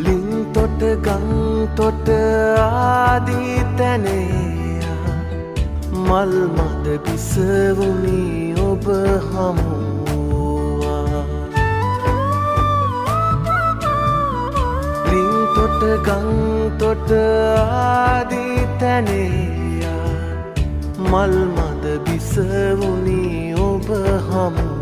ලින් තොට ගං තොට ආදී තැනේයා මල් මද බිසවුනි ඔබ හමුවා ලින් තොට ගං තොට ආදී තැනේයා මල් මද බිසවුනි ඔබ හමුවා